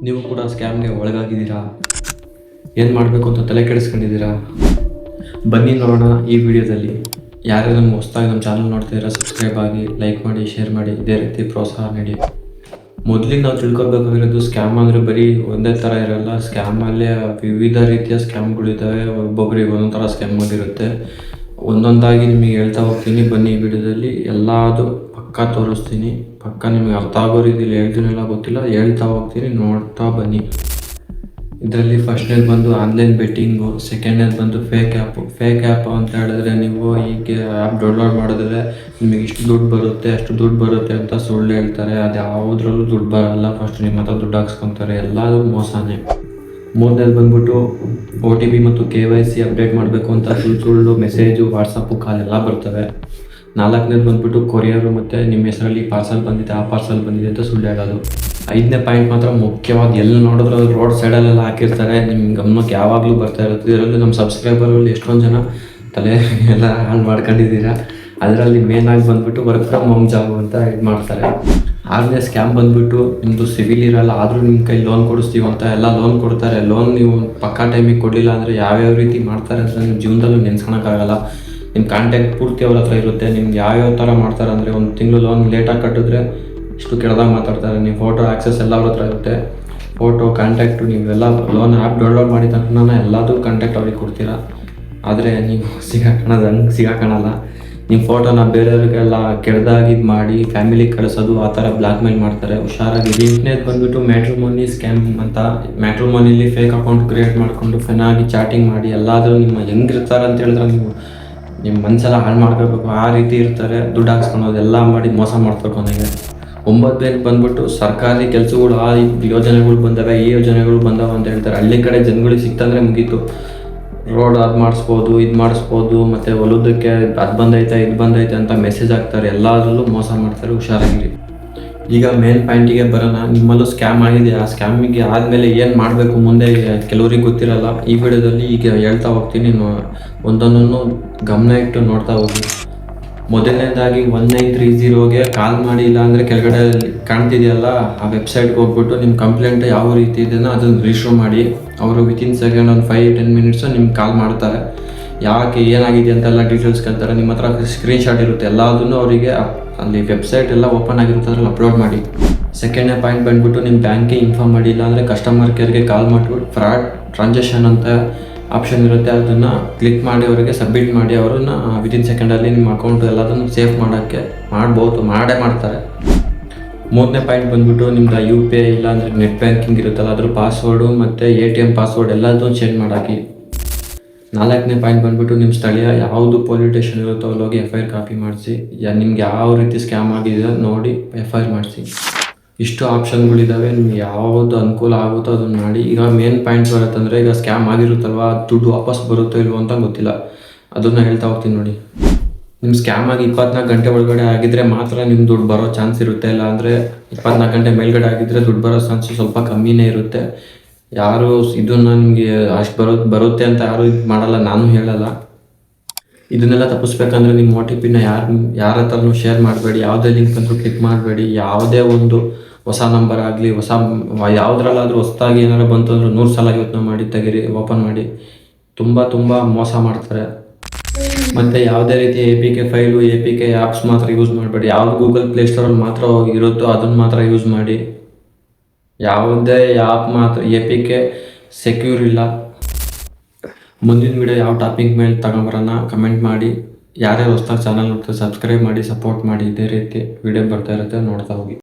ನೀವು ಕೂಡ ಸ್ಕ್ಯಾಮ್ಗೆ ಒಳಗಾಗಿದ್ದೀರಾ? ಏನು ಮಾಡಬೇಕು ಅಂತ ತಲೆ ಕೆಡಿಸ್ಕೊಂಡಿದ್ದೀರಾ? ಬನ್ನಿ ನೋಡೋಣ ಈ ವಿಡಿಯೋದಲ್ಲಿ. ಯಾರು ನಮ್ಮ ಹೊಸದಾಗಿ ನಮ್ಮ ಚಾನಲ್ ನೋಡ್ತಿದ್ದೀರಾ, ಸಬ್ಸ್ಕ್ರೈಬ್ ಆಗಿ, ಲೈಕ್ ಮಾಡಿ, ಶೇರ್ ಮಾಡಿ, ಇದೇ ರೀತಿ ಪ್ರೋತ್ಸಾಹ ನೀಡಿ. ಮೊದಲಿಗೆ ನಾವು ತಿಳ್ಕೊಬೇಕಾಗಿರೋದು, ಸ್ಕ್ಯಾಮ್ ಅಂದರೆ ಬರೀ ಒಂದೇ ಥರ ಇರೋಲ್ಲ. ಸ್ಕ್ಯಾಮಲ್ಲೇ ವಿವಿಧ ರೀತಿಯ ಸ್ಕ್ಯಾಮ್ಗಳಿದ್ದಾವೆ. ಒಬ್ಬೊಬ್ಬರಿಗೆ ಒಂದೊಂದು ಥರ ಸ್ಕ್ಯಾಮ್ ಆಗಿರುತ್ತೆ. ಒಂದೊಂದಾಗಿ ನಿಮಗೆ ಹೇಳ್ತಾ ಹೋಗ್ತೀನಿ. ಬನ್ನಿ ಈ ವಿಡಿಯೋದಲ್ಲಿ ಎಲ್ಲದು ಪಕ್ಕ ತೋರಿಸ್ತೀನಿ. ಪಕ್ಕ ನಿಮಗೆ ಅರ್ಥ ಆಗೋ ರೀತಿಯಲ್ಲಿ ಹೇಳ್ತೀನಿಲ್ಲ ಗೊತ್ತಿಲ್ಲ, ಹೇಳ್ತಾ ಹೋಗ್ತೀನಿ, ನೋಡ್ತಾ ಬನ್ನಿ. ಇದರಲ್ಲಿ ಫಸ್ಟ್ನೇದು ಬಂದು ಆನ್ಲೈನ್ ಬೆಟ್ಟಿಂಗು, ಸೆಕೆಂಡ್ನೇದು ಬಂದು ಫೇಕ್ ಆ್ಯಪು ಅಂತ ಹೇಳಿದ್ರೆ, ನೀವು ಹೀಗೆ ಆ್ಯಪ್ ಡೌನ್ಲೋಡ್ ಮಾಡಿದ್ರೆ ನಿಮಗೆ ಇಷ್ಟು ದುಡ್ಡು ಬರುತ್ತೆ, ಅಷ್ಟು ದುಡ್ಡು ಬರುತ್ತೆ ಅಂತ ಸುಳ್ಳು ಹೇಳ್ತಾರೆ. ಅದು ಯಾವುದ್ರಲ್ಲೂ ದುಡ್ಡು ಬರೋಲ್ಲ. ಫಸ್ಟ್ ನಿಮ್ಮ ಹತ್ರ ದುಡ್ಡು ಹಾಕ್ಸ್ಕೊತಾರೆ, ಎಲ್ಲದೂ ಮೋಸನೇ. ಮೂರನೇದು ಬಂದ್ಬಿಟ್ಟು OTP ಮತ್ತು KYC ಅಪ್ಡೇಟ್ ಮಾಡಬೇಕು ಅಂತ ಸುಳ್ಳು ಮೆಸೇಜು, ವಾಟ್ಸಪ್ಪು, ಕಾಲ್ ಎಲ್ಲ ಬರ್ತವೆ. ನಾಲ್ಕನೇದು ಬಂದ್ಬಿಟ್ಟು ಕೊರಿಯರು ಮತ್ತು ನಿಮ್ಮ ಹೆಸರಲ್ಲಿ ಪಾರ್ಸಲ್ ಬಂದಿದೆ, ಆ ಪಾರ್ಸಲ್ ಬಂದಿದೆ ಅಂತ ಸುಳ್ಳು ಹೇಳೋದು. 5ನೇ ಪಾಯಿಂಟ್ ಮಾತ್ರ ಮುಖ್ಯವಾದ, ಎಲ್ಲಿ ನೋಡಿದ್ರು ಅದು ರೋಡ್ ಸೈಡಲ್ಲೆಲ್ಲ ಹಾಕಿರ್ತಾರೆ. ನಿಮ್ಮ ಗಮನಕ್ಕೆ ಯಾವಾಗಲೂ ಬರ್ತಾ ಇರುತ್ತೆ. ಇದರಲ್ಲಿ ನಮ್ಮ ಸಬ್ಸ್ಕ್ರೈಬರಲ್ಲಿ ಎಷ್ಟೊಂದು ಜನ ತಲೆ ಎಲ್ಲ ಹಾಳು ಮಾಡ್ಕೊಂಡಿದ್ದೀರಾ. ಅದರಲ್ಲಿ ಮೇನಾಗಿ ಬಂದುಬಿಟ್ಟು ವರ್ಕ್ ಫ್ರಮ್ ಹೋಮ್ ಜಾಬ್ ಅಂತ ಇದು ಮಾಡ್ತಾರೆ. 6ನೇ ಸ್ಕ್ಯಾಮ್ ಬಂದುಬಿಟ್ಟು, ನಿಮ್ಮದು ಸಿವಿಲ್ ಇರಲ್ಲ ಆದರೂ ನಿಮ್ಮ ಕೈ ಲೋನ್ ಕೊಡಿಸ್ತೀವಿ ಅಂತ ಎಲ್ಲ ಲೋನ್ ಕೊಡ್ತಾರೆ. ಲೋನ್ ನೀವು ಪಕ್ಕಾ ಟೈಮಿಗೆ ಕೊಡಲಿಲ್ಲ ಅಂದರೆ ಯಾವ್ಯಾವ ರೀತಿ ಮಾಡ್ತಾರೆ ಅಂತ ನಿಮ್ಮ ಜೀವನದಲ್ಲೂ ನೆನೆಸ್ಕೊಳಕ್ಕಾಗಲ್ಲ. ನಿಮ್ಮ ಕಾಂಟ್ಯಾಕ್ಟ್ ಪೂರ್ತಿ ಅವ್ರ ಹತ್ರ ಇರುತ್ತೆ. ನಿಮ್ಗೆ ಯಾವ್ಯಾವ ಥರ ಮಾಡ್ತಾರೆ ಅಂದರೆ, ಒಂದು ತಿಂಗಳು ಲೋನ್ ಲೇಟಾಗಿ ಕಟ್ಟಿದ್ರೆ ಇಷ್ಟು ಕೆಳದಾಗ ಮಾತಾಡ್ತಾರೆ. ನೀವು ಫೋಟೋ ಆಕ್ಸೆಸ್ ಎಲ್ಲ ಅವ್ರ ಹತ್ರ ಇರುತ್ತೆ. ಫೋಟೋ ಕಾಂಟ್ಯಾಕ್ಟು ನೀವೆಲ್ಲ ಲೋನ್ ಆ್ಯಪ್ ಡೌನ್ಲೋಡ್ ಮಾಡಿದ ತಕ್ಷಣ ಎಲ್ಲದೂ ಕಾಂಟ್ಯಾಕ್ಟ್ ಅವ್ರಿಗೆ ಕೊಡ್ತೀರಾ. ಆದರೆ ನೀವು ಸಿಗಾಕಣಲ್ಲ. ನಿಮ್ಮ ಫೋಟೋನ ಬೇರೆಯವ್ರಿಗೆಲ್ಲ ಕೆಡ್ದಾಗಿ ಇದು ಮಾಡಿ ಫ್ಯಾಮಿಲಿಗೆ ಕಳಿಸೋದು, ಆ ಥರ ಬ್ಲ್ಯಾಕ್ ಮೇಲ್ ಮಾಡ್ತಾರೆ. ಹುಷಾರಾಗಿ. 8ನೇದು ಬಂದುಬಿಟ್ಟು ಮ್ಯಾಟ್ರಿಮೋನಿ ಸ್ಕ್ಯಾಮ್ ಅಂತ. ಮ್ಯಾಟ್ರಿಮೋನಿಲಿ ಫೇಕ್ ಅಕೌಂಟ್ ಕ್ರಿಯೇಟ್ ಮಾಡಿಕೊಂಡು ಫೆನಾಗಿ ಚಾಟಿಂಗ್ ಮಾಡಿ ಎಲ್ಲಾದರೂ ನಿಮ್ಮ ಹೆಂಗಿರ್ತಾರೆ ಅಂತ ಹೇಳಿದ್ರೆ ನಿಮ್ಮ ಮನಸ್ಸೆಲ್ಲ ಹಾಳು ಮಾಡ್ಕೋಬೇಕು, ಆ ರೀತಿ ಇರ್ತಾರೆ. ದುಡ್ಡು ಹಾಕ್ಸ್ಕೊಳೋದು ಎಲ್ಲ ಮಾಡಿ ಮೋಸ ಮಾಡ್ತಾರೆ ಕೊನೆಗೆ. 9ನೇದು ಬಂದುಬಿಟ್ಟು ಸರ್ಕಾರಿ ಕೆಲಸಗಳು, ಆ ಯೋಜನೆಗಳು ಬಂದವೆ, ಈ ಯೋಜನೆಗಳು ಬಂದವೆ ಅಂತ ಹೇಳ್ತಾರೆ. ಹಳ್ಳಿ ಕಡೆ ಜನಗಳಿಗೆ ಸಿಕ್ತಂದರೆ ಮುಗೀತು. ರೋಡ್ ಅದು ಮಾಡಿಸ್ಬೋದು, ಇದು ಮಾಡಿಸ್ಬೋದು, ಮತ್ತು ಹೊಲದಕ್ಕೆ ಅದು ಬಂದೈತೆ, ಇದು ಬಂದೈತೆ ಅಂತ ಮೆಸೇಜ್ ಹಾಕ್ತಾರೆ. ಎಲ್ಲದರಲ್ಲೂ ಮೋಸ ಮಾಡ್ತಾರೆ. ಹುಷಾರಾಗಿರಿ. ಈಗ ಮೇನ್ ಪಾಯಿಂಟಿಗೆ ಬರೋಣ. ನಿಮ್ಮಲ್ಲೂ ಸ್ಕ್ಯಾಮ್ ಆಗಿದೆ. ಆ ಸ್ಕ್ಯಾಮಿಗೆ ಆದಮೇಲೆ ಏನು ಮಾಡಬೇಕು ಮುಂದೆ ಕೆಲವ್ರಿಗೆ ಗೊತ್ತಿರಲ್ಲ. ಈ ವಿಡಿಯೋದಲ್ಲಿ ಈಗ ಹೇಳ್ತಾ ಹೋಗ್ತೀನಿ. ಒಂದೊಂದನ್ನು ಗಮನ ಇಟ್ಟು ನೋಡ್ತಾ ಹೋಗಿ. ಮೊದಲನೇದಾಗಿ 1930ಗೆ ಕಾಲ್ ಮಾಡಿ, ಇಲ್ಲ ಅಂದರೆ ಕೆಳಗಡೆ ಕಾಣ್ತಿದೆಯಲ್ಲ ಆ ವೆಬ್ಸೈಟ್ಗೆ ಹೋಗ್ಬಿಟ್ಟು ನಿಮ್ಮ ಕಂಪ್ಲೇಂಟ್ ಯಾವ ರೀತಿ ಇದೆಯೋ ಅದನ್ನು ರಿಜಿಸ್ಟರ್ ಮಾಡಿ. ಅವರು ವಿತಿನ್ ಸೆಕೆಂಡ್ ಒಂದು 5-10 ಮಿನಿಟ್ಸು ನಿಮ್ಗೆ ಕಾಲ್ ಮಾಡ್ತಾರೆ. ಯಾಕೆ ಏನಾಗಿದೆ ಅಂತೆಲ್ಲ ಡೀಟೇಲ್ಸ್ ಕೇಳ್ತಾರೆ. ನಿಮ್ಮ ಹತ್ರ ಸ್ಕ್ರೀನ್ಶಾಟ್ ಇರುತ್ತೆ. ಎಲ್ಲದನ್ನು ಅವರಿಗೆ ಅಲ್ಲಿ ವೆಬ್ಸೈಟ್ ಎಲ್ಲ ಓಪನ್ ಆಗಿರುತ್ತೆ, ಅದ್ರಲ್ಲಿ ಅಪ್ಲೋಡ್ ಮಾಡಿ. ಸೆಕೆಂಡ್ನೇ ಪಾಯಿಂಟ್ ಬಂದುಬಿಟ್ಟು ನಿಮ್ಮ ಬ್ಯಾಂಕ್ಗೆ ಇನ್ಫಾರ್ಮ್ ಮಾಡಿ, ಇಲ್ಲಾಂದರೆ ಕಸ್ಟಮರ್ ಕೇರ್ಗೆ ಕಾಲ್ ಮಾಡಿಬಿಟ್ಟು ಫ್ರಾಡ್ ಟ್ರಾನ್ಸಾಕ್ಷನ್ ಅಂತ ಆಪ್ಷನ್ ಇರುತ್ತೆ, ಅದನ್ನು ಕ್ಲಿಕ್ ಮಾಡಿ ಅವರಿಗೆ ಸಬ್ಮಿಟ್ ಮಾಡಿ. ಅವರನ್ನು ವಿತಿನ್ ಸೆಕೆಂಡಲ್ಲಿ ನಿಮ್ಮ ಅಕೌಂಟು ಎಲ್ಲದನ್ನು ಸೇಫ್ ಮಾಡೋಕ್ಕೆ ಮಾಡೇ ಮಾಡ್ತಾರೆ. 3ನೇ ಪಾಯಿಂಟ್ ಬಂದುಬಿಟ್ಟು ನಿಮ್ದು UPI ಇಲ್ಲಾಂದರೆ ನೆಟ್ ಬ್ಯಾಂಕಿಂಗ್ ಇರುತ್ತಲ್ಲ, ಅದ್ರ ಪಾಸ್ವರ್ಡು ಮತ್ತು ATM ಪಾಸ್ವರ್ಡ್ ಎಲ್ಲದನ್ನು ಚೇಂಜ್ ಮಾಡೋಕ್ಕೆ. 4ನೇ ಪಾಯಿಂಟ್ ಬಂದುಬಿಟ್ಟು ನಿಮ್ಮ ಸ್ಥಳೀಯ ಯಾವುದು ಪೊಲೀಸ್ ಸ್ಟೇಷನ್ ಇರುತ್ತೋ ಅಲ್ಲಿ ಹೋಗಿ FIR ಕಾಪಿ ಮಾಡಿಸಿ. ನಿಮ್ಗೆ ಯಾವ ರೀತಿ ಸ್ಕ್ಯಾಮ್ ಆಗಿದೆ ನೋಡಿ FIR ಮಾಡಿಸಿ. ಇಷ್ಟು ಆಪ್ಷನ್ಗಳಿದ್ದಾವೆ. ನಿಮ್ಗೆ ಯಾವುದು ಅನುಕೂಲ ಆಗುತ್ತೋ ಅದನ್ನು ಮಾಡಿ. ಈಗ ಮೇನ್ ಪಾಯಿಂಟ್ ಬರುತ್ತಂದರೆ, ಈಗ ಸ್ಕ್ಯಾಮ್ ಆಗಿರುತ್ತಲ್ವ, ದುಡ್ಡು ವಾಪಸ್ ಬರುತ್ತೋ ಇಲ್ವೋ ಅಂತ ಗೊತ್ತಿಲ್ಲ. ಅದನ್ನು ಹೇಳ್ತಾ ಹೋಗ್ತೀನಿ ನೋಡಿ. ನಿಮ್ಮ ಸ್ಕ್ಯಾಮ್ ಆಗಿ 24 ಗಂಟೆ ಒಳಗಡೆ ಆಗಿದ್ದರೆ ಮಾತ್ರ ನಿಮ್ಮ ದುಡ್ಡು ಬರೋ ಚಾನ್ಸ್ ಇರುತ್ತೆ. ಇಲ್ಲ ಅಂದರೆ 24 ಗಂಟೆ ಮೇಲ್ಗಡೆ ಆಗಿದ್ದರೆ ದುಡ್ಡು ಬರೋ ಚಾನ್ಸು ಸ್ವಲ್ಪ ಕಮ್ಮಿನೇ ಇರುತ್ತೆ. ಯಾರು ಇದನ್ನು ನಿಮಗೆ ಅಷ್ಟು ಬರುತ್ತೆ ಅಂತ ಯಾರು ಇದು ಮಾಡಲ್ಲ, ನಾನು ಹೇಳಲ್ಲ. ಇದನ್ನೆಲ್ಲ ತಪ್ಪಿಸ್ಬೇಕಂದ್ರೆ ನಿಮ್ಮ OTPನ ಯಾರ ಹತ್ರನೂ ಶೇರ್ ಮಾಡಬೇಡಿ. ಯಾವುದೇ ಲಿಂಕ್ ಅಂತೂ ಕ್ಲಿಕ್ ಮಾಡಬೇಡಿ. ಯಾವುದೇ ಒಂದು ಹೊಸ ನಂಬರ್ ಆಗಲಿ, ಯಾವುದ್ರಲ್ಲಾದರೂ ಹೊಸದಾಗಿ ಏನಾರು ಬಂತು ಅಂದ್ರೆ 100 ಸಲ ಯೋಚನೆ ಮಾಡಿ ತೆಗೀರಿ, ಓಪನ್ ಮಾಡಿ. ತುಂಬ ಮೋಸ ಮಾಡ್ತಾರೆ. ಮತ್ತು ಯಾವುದೇ ರೀತಿ APK ಫೈಲು, APK ಆ್ಯಪ್ಸ್ ಮಾತ್ರ ಯೂಸ್ ಮಾಡಬೇಡಿ. ಯಾವುದು ಗೂಗಲ್ ಪ್ಲೇಸ್ಟೋರಲ್ಲಿ ಮಾತ್ರ ಇರುತ್ತೋ ಅದನ್ನು ಮಾತ್ರ ಯೂಸ್ ಮಾಡಿ. ಯಾವುದೇ ಆ್ಯಪ್ ಮಾತ್ರ APK ಸೆಕ್ಯೂರ್ ಇಲ್ಲ. ಮುಂದಿನ ವಿಡಿಯೋ ಯಾವ ಟಾಪಿಕ್ ಮೇಲೆ ತಗೊಂಬರೋಣ ಕಮೆಂಟ್ ಮಾಡಿ. ಯಾರ್ಯಾರು ಹೊಸದಾಗಿ ಚಾನಲ್ ನೋಡ್ತಾರೆ ಸಬ್ಸ್ಕ್ರೈಬ್ ಮಾಡಿ, ಸಪೋರ್ಟ್ ಮಾಡಿ. ಇದೇ ರೀತಿ ವಿಡಿಯೋ ಬರ್ತಾ ಇರುತ್ತೆ, ನೋಡ್ತಾ ಹೋಗಿ.